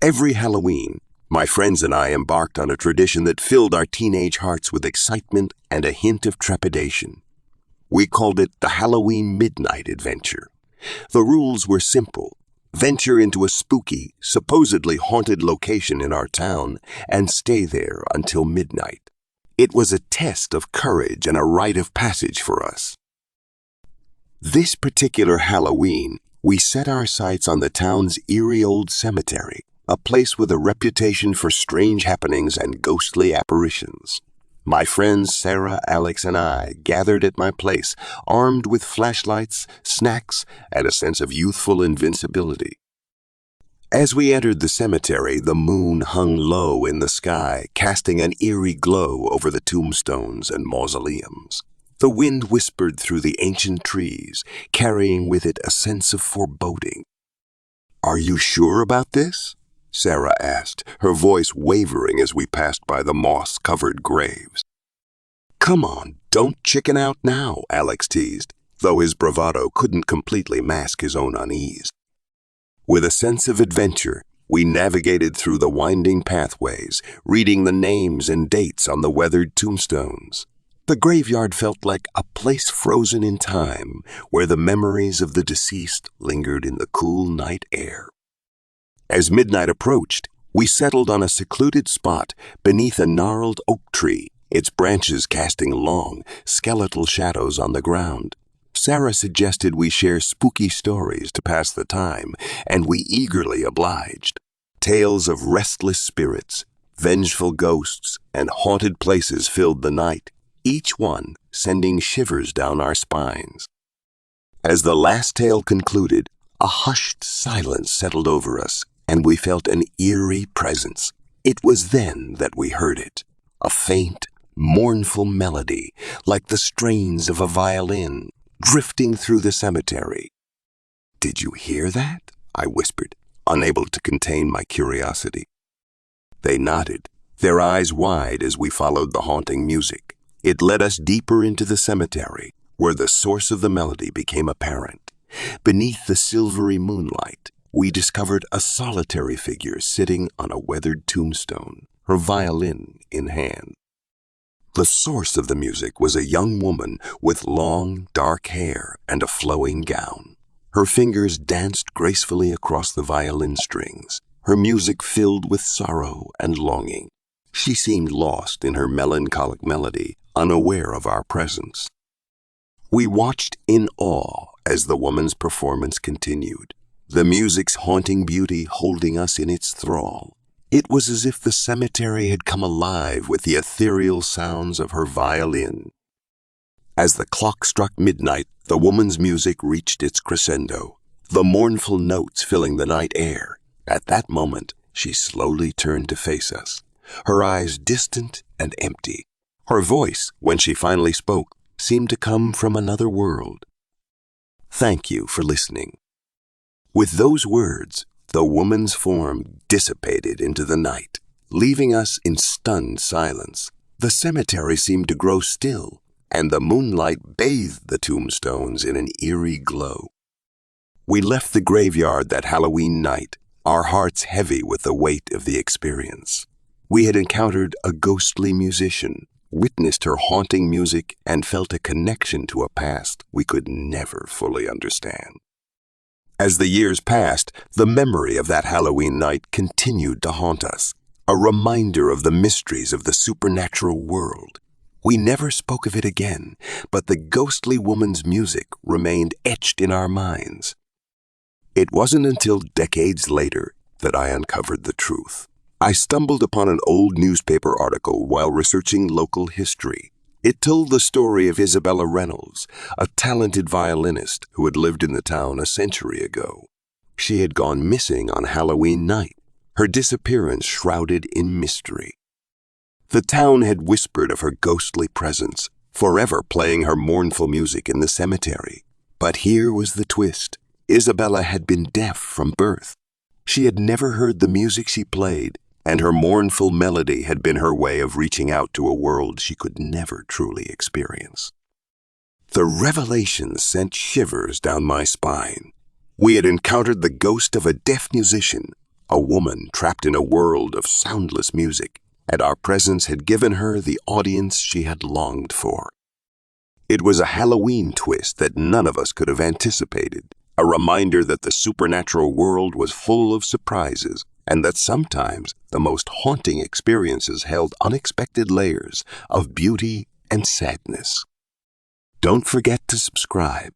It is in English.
Every Halloween, my friends and I embarked on a tradition that filled our teenage hearts with excitement and a hint of trepidation. We called it the Halloween Midnight Adventure. The rules were simple. Venture into a spooky, supposedly haunted location in our town and stay there until midnight. It was a test of courage and a rite of passage for us. This particular Halloween, we set our sights on the town's eerie old cemetery, a place with a reputation for strange happenings and ghostly apparitions. My friends Sarah, Alex, and I gathered at my place, armed with flashlights, snacks, and a sense of youthful invincibility. As we entered the cemetery, the moon hung low in the sky, casting an eerie glow over the tombstones and mausoleums. The wind whispered through the ancient trees, carrying with it a sense of foreboding. "Are you sure about this?" Sarah asked, her voice wavering as we passed by the moss-covered graves. "Come on, don't chicken out now," Alex teased, though his bravado couldn't completely mask his own unease. With a sense of adventure, we navigated through the winding pathways, reading the names and dates on the weathered tombstones. The graveyard felt like a place frozen in time, where the memories of the deceased lingered in the cool night air. As midnight approached, we settled on a secluded spot beneath a gnarled oak tree, its branches casting long, skeletal shadows on the ground. Sarah suggested we share spooky stories to pass the time, and we eagerly obliged. Tales of restless spirits, vengeful ghosts, and haunted places filled the night, each one sending shivers down our spines. As the last tale concluded, a hushed silence settled over us, and we felt an eerie presence. It was then that we heard it, a faint, mournful melody, like the strains of a violin, drifting through the cemetery. "Did you hear that?" I whispered, unable to contain my curiosity. They nodded, their eyes wide as we followed the haunting music. It led us deeper into the cemetery, where the source of the melody became apparent. Beneath the silvery moonlight, we discovered a solitary figure sitting on a weathered tombstone, her violin in hand. The source of the music was a young woman with long, dark hair and a flowing gown. Her fingers danced gracefully across the violin strings, her music filled with sorrow and longing. She seemed lost in her melancholic melody, unaware of our presence. We watched in awe as the woman's performance continued, the music's haunting beauty holding us in its thrall. It was as if the cemetery had come alive with the ethereal sounds of her violin. As the clock struck midnight, the woman's music reached its crescendo, the mournful notes filling the night air. At that moment, she slowly turned to face us, her eyes distant and empty. Her voice, when she finally spoke, seemed to come from another world. "Thank you for listening." With those words, the woman's form dissipated into the night, leaving us in stunned silence. The cemetery seemed to grow still, and the moonlight bathed the tombstones in an eerie glow. We left the graveyard that Halloween night, our hearts heavy with the weight of the experience. We had encountered a ghostly musician, witnessed her haunting music, and felt a connection to a past we could never fully understand. As the years passed, the memory of that Halloween night continued to haunt us, a reminder of the mysteries of the supernatural world. We never spoke of it again, but the ghostly woman's music remained etched in our minds. It wasn't until decades later that I uncovered the truth. I stumbled upon an old newspaper article while researching local history. It told the story of Isabella Reynolds, a talented violinist who had lived in the town a century ago. She had gone missing on Halloween night, her disappearance shrouded in mystery. The town had whispered of her ghostly presence, forever playing her mournful music in the cemetery. But here was the twist. Isabella had been deaf from birth. She had never heard the music she played, and her mournful melody had been her way of reaching out to a world she could never truly experience. The revelation sent shivers down my spine. We had encountered the ghost of a deaf musician, a woman trapped in a world of soundless music, and our presence had given her the audience she had longed for. It was a Halloween twist that none of us could have anticipated, a reminder that the supernatural world was full of surprises, and that sometimes the most haunting experiences held unexpected layers of beauty and sadness. Don't forget to subscribe